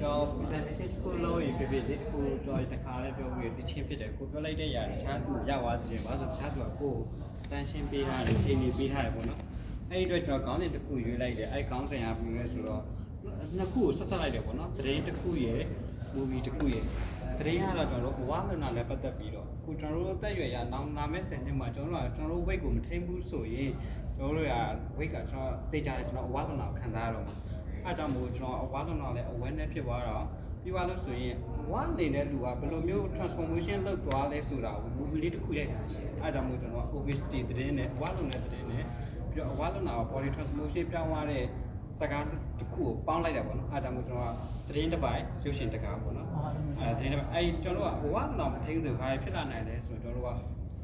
ကျွန်တော် presentation တစ်ခုလုပ်ရင်ဖြစ်ဖြစ်လေတစ်ခုကျွန်တော်တခါလေးပြောပြီးတချင်းဖြစ်တယ်ကိုပြောလိုက်တဲ့ຢာတခြားသူရောက်သွားခြင်းပါဆိုတခြားသူကကိုတန်းရှင်းပေးထားတယ်ချိန်နေပေးထားတယ်ပေါ့နော်အဲ့ဒီအတွက်ကျွန်တော်ခေါင်းစဉ်တစ်ခုရွေးလိုက်တယ်အဲ့ခေါင်းစဉ်ကပြီးလဲဆိုတော့နှစ်ခုကိုဆက်ဆက်လိုက်တယ်ပေါ့နော်သတင်းတစ်ခုရယ် movie တစ်ခုရယ်သတင်းကတော့ကျွန်တော်တို့ဘဝလွန်တာလည်းပတ်သက်ပြီးတော့အခုကျွန်တော်တို့အသက်အရွယ်ရနောက်လာမယ့်10နှစ်မှာကျွန်တော်တို့ weight ကိုမထိန်းဘူးဆိုရင်ကျွန်တော်တို့က weight ကကျွန်တော်သိကြတယ်ကျွန်တော်ဘဝလွန်တာကိုခံစားရတော့မှာအဲ့ကြောင့်မို့ကျွန်တော်ဘဝလွန်တာလည်း awareness ဖြစ်သွားတော့ပြီးသွားလို့ဆိုရင်ဘဝနေတဲ့လူကဘယ်လိုမျိုး transformation လုပ်သွားလဲဆိုတာကို movie လေးတစ်ခုရိုက်တာရှိတယ်အဲ့ကြောင့်မို့ကျွန်တော် obesity သတင်းနဲ့ဘဝလွန်တဲ့သတင်းနဲ့ပြီးတော့ဘဝလွန်တာကို body transformation ပြောင်းသွားတဲ့စကားတစ်ခုကိုပေါင်းလိုက်တာပေါ့နော်အဲ့ဒါမျိုးကျွန်တော်ကသတင်းတစ်ပိုင်းရုပ်ရှင်တစ်ကားပေါ့နော်သတင်းတစ်ပိုင်းအဲ့ကျွန်တော်ကဘဝတော့မထိန်းလို့ဘာဖြစ်လာနိုင်လဲဆိုတော့ကျွန်တော်တို့က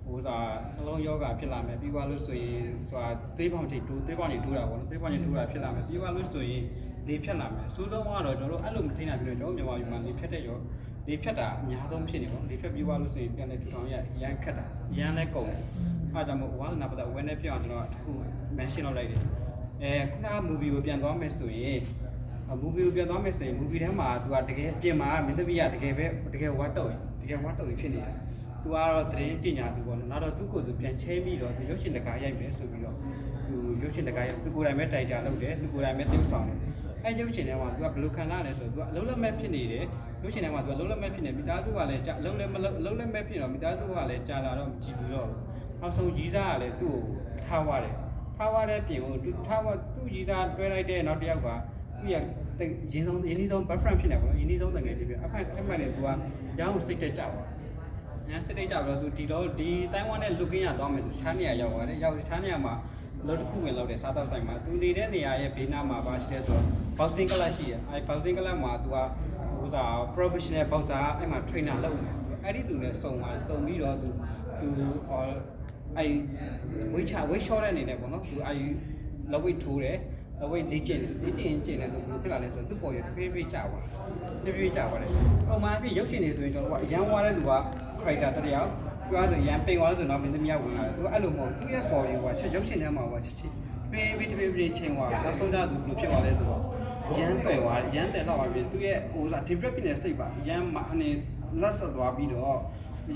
ဟိုစားနှလုံးယောဂဖြစ်လာမယ်ပြီးသွားလို့ဆိုရင်ဆိုတာသွေးပေါင်ချိန်တိုးသွေးပေါင်ချိန်တိုးတာပေါ့နော်သွေးပေါင်ချိန်တိုးတာဖြစ်လာမယ်ပြီးသွားလို့ဆိုရင်လေဖြတ်လာမယ်စိုးဆုံးကတော့ကျွန်တော်တို့အဲ့လိုမထိန်းနိုင်ပြီးတော့ကျွန်တော်မြန်မာပြည်မှာလေဖြတ်တဲ့ရောလေဖြတ်တာအများဆုံးဖြစ်နေပေါ့လေဖြတ်ပြီးသွားလို့ဆိုရင်ပြန်လဲထူထောင်ရရမ်းခက်တာရမ်းလဲကုန်တယ်အဲ့ဒါကြောင့်မို့ဝါလနာပတ်သက် awareness ပြောင်းကျွန်တော်တခု mention လုပ်လိုက်တယ်ခုနက movie ကိုပြန်သွားမယ်ဆိုရင် movie ကိုပြန်သွားမယ်ဆိုရင် movie ထဲမှာသူကတကယ်အပြင်မှာမင်းသမီးကတကယ်ဝတ်တော့ဖြစ်နေတာသူကတော့သတင်းကြင်ညာသူပေါ့နော်နောက်တော့သူ့ကိုယ်သူပြန်ချဲပြီးတော့သူရုပ်ရှင်တကားရိုက်မယ်ဆိုပြီးတော့သူရုပ်ရှင်တကားရိုက်သူကိုယ်တိုင်ပဲတိုင်တာလုပ်တယ်သူကိုယ်တိုင်ပဲသရုပ်ဆောင်တယ်အဲရုပ်ရှင်ထဲမှာသူကဘယ်လိုခံစားရလဲဆိုတော့သူကအလုံးလက်မဲ့ဖြစ်နေတယ်ရုပ်ရှင်ထဲမှာသူကလုံးလက်မဲ့ဖြစ်နေမိသားစုကလည်းအလုံးလက်မဲ့ဖြစ်တော့မိသားစုကလည်းကြာလာတော့မကြည့်ဘူးတော့နောက်ဆုံးကြီးစားကလည်းသူ့ကိုထားသွားတယ်ထားသွားတဲ့ပြင်ကိုသူကြီးစားတွဲလိုက်တဲ့နောက်တစ်ယောက်ကသူ့ရဲ့ရင်းဆုံး background ဖြစ်နေပါတော့ရင်းဆုံးတကယ်လေးပြအမှန်နဲ့သူကရောင်းစိတ်တက်ကြပါညာစိတ်တက်ကြပြီးတော့သူဒီတိုင်းဝမ်နဲ့ looking ရသွားမယ်သူချားနေရရောက်သွားတယ်ရောက်ချားနေရမှာလို့တစ်ခုဝင်လောက်တယ်စားတော့ဆိုင်မှာသူနေတဲ့နေရာရဲ့ဘေးနားမှာပါရှိတယ်ဆိုတော့ boxing class ရှိတယ်အဲ boxing class မှာသူကဟိုစား professional boxer အဲ့မှာ trainer လုပ်နေတယ်အဲ့ဒီသူနဲ့စုံပြီးတော့သူအဲ့ weight short တဲ့အနေနဲ့ပေါ့နော်သူအဲ့ low weight ထိုးတယ်အဝိတ်လေ့ကျင့်တယ်သူဘယ်လိုဖြစ်လာလဲဆိုတော့သူ့ပေါ်ရတပြေးကြသွားတယ်ပုံမှန်အဖြစ်ရုပ်ရှင်တွေဆိုရင်ကျွန်တော်တို့ကအရန်ဝါတဲ့လူက character တစ်ယောက်ပြောဆိုရန်ပိန်သွားလို့ဆိုတော့မင်းသမီးကဝင်လာတယ်သူအဲ့လိုမဟုတ်သူ့ရဲ့ body ကချက်ရုပ်ရှင်ထဲမှာကချက်ပြေးချင်းသွားနောက်ဆုံးကြသူဘယ်လိုဖြစ်သွားလဲဆိုတော့ရန်တယ်သွားရန်တယ်တော့ပါပြီသူ့ရဲ့ဟိုစား develop ဖြစ်နေတဲ့စိတ်ပါရန်အနေလက်ဆက်သွားပြီးတော့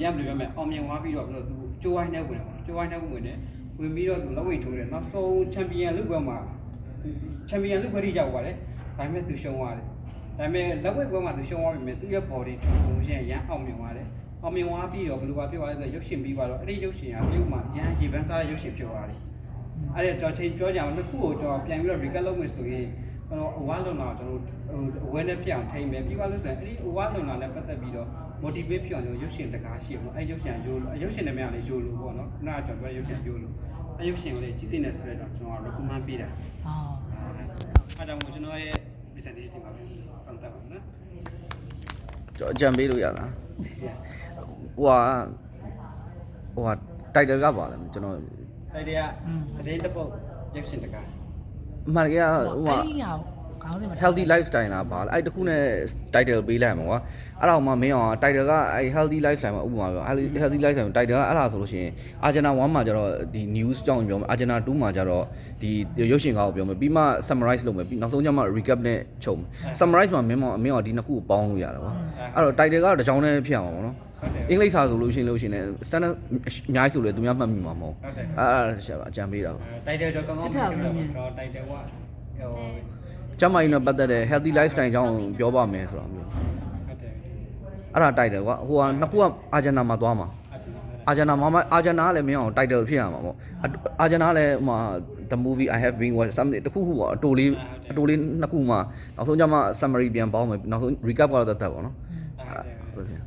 ရန်ဘယ်လိုပြောမလဲအောင်မြင်သွားပြီးတော့သူကြိုးဝိုင်းနဲ့ဝင်တယ်ကြိုးဝိုင်းနဲ့ဝင်ပြီးတော့သူလက်ဝိတ်ထိုးတယ်နောက်ဆုံး champion လုပွဲမှာchampion လုပွဲထိရောက်သွားတယ်ဒါပေမဲ့သူရှုံးသွားတယ်ဒါပေမဲ့လက်ဝိတ်ပွဲမှာသူရှုံးသွားပြီမဲ့သူ့ရဲ့ body transformation ရန်အောင်မြင်သွားတယ်အောင်မြင်သွားပြီးတော့ဘယ်လိုပါဖြစ်သွားလဲဆိုတော့ရုပ်ရှင်ပြီးသွားတော့အဲ့ဒီရုပ်ရှင်ကပြုတ်မှရန်ဂျီပန်းစားတဲ့ရုပ်ရှင်ဖြစ်သွားတယ်အဲ့ဒါကျွန်တော်ပြောကြအောင်နှစ်ခုကိုကျွန်တော်ပြန်ပြီးတော့ recap လုပ်မယ်ဆိုရင်ကျွန်တော်အဝါလွန်တာကျွန်တော် awareness ဖြစ်အောင်ထိန်းမယ်ပြီးသွားလို့ဆိုရင်အဲ့ဒီအဝါလွန်တာနဲ့ပတ်သက်ပြီးတော့ motivate ဖြစ်အောင်ရုပ်ရှင်တကားရှိပေါ့အဲ့ရုပ်ရှင်ရိုးရုပ်ရှင်တွေများလေရိုးလို့ပေါ့နော်ခုနကကျွန်တော်ပြောရုပ်ရှင်ရိုးလို့အဲ့ရုပ်ရှင်ကိုလေကြည့်တင်နေဆိုတော့ကျွန်တော် recommend ပေးတာအဲ့ဒါမို့ကျွန်တော်ရဲ့ presentation ဒီမှာပဲစောင့်တက်ပါနော်ကျွန်တော်အကြံပေးလို့ရလားဟိုတိုက်တယ်ကပါလဲကျွန်တော်တိုက်တယ်ကတရင်တစ်ပုတ်ရုပ်ရှင်တကားအမှန်တကယ်ဟိုhealthy lifestyle လားပါအဲ့တခုနဲ့ title ပေးလိုက်မှာကွာအဲ့ဒါမှမင်းအောင် title ကအဲ့ healthy lifestyle မှာဥပမာပြော healthy lifestyle title ကအဲ့ဒါဆိုလို့ရှိရင် Agenda 1မှာကျတော့ဒီ news ကြောင်းပြောမယ် Agenda 2မှာကျတော့ဒီရုပ်ရှင်ကားကိုပြောမယ်ပြီးမှ summarize လုပ်မယ်ပြီးနောက်ဆုံးကျမှ recap နဲ့ချုပ်မယ် summarize မှာမင်းအောင်ဒီနှစ်ခုကိုပေါင်းလို့ရတယ်ကွာအဲ့တော့ title ကတော့တစ်ကြောင်းနဲ့ဖြစ်အောင်ပါဘောနော်အင်္ဂလိပ်စာဆိုလို့ရှိရင်လည်းစတန်ဒတ်အများကြီးဆိုလေသူများမှတ်မိမှာမဟုတ်အဲ့ဒါအကြံပေးတာပါ title တော့ကောင်းကောင်းမရှိဘူးတော့ title ကဟိုကျမကြီးနဲ့ပတ်သက်တဲ့ healthy lifestyle အကြောင်းပြောပါမယ်ဆိုတော့မျိုးအဲ့ဒါ title ကွာဟိုကနှစ်ခုက agenda မှာသွားမှာ agenda မှာ agenda ကလည်းမင်းအောင် title ဖြစ်ရမှာပေါ့ agenda ကလည်းဟို the movie I have been watched something တခုခုပေါ့အတိုလေးနှစ်ခုမှနောက်ဆုံးကျမှ summary ပြန်ပေါင်းမယ်နောက်ဆုံး recap ကတော့တတ်ပေါ့နော်ဟုတ်ကဲ့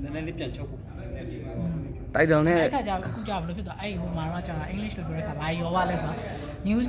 နည်းနည်းလေးပြန်ချုပ်ဖို့title နဲ့အဲ့ခါကျအခုကြာဘယ်လိုဖြစ်သွားအဲ့ဟိုမှာတော့ကြာ English လို့ပြောတဲ့ခါဘာရောပါလဲဆိုတော့ news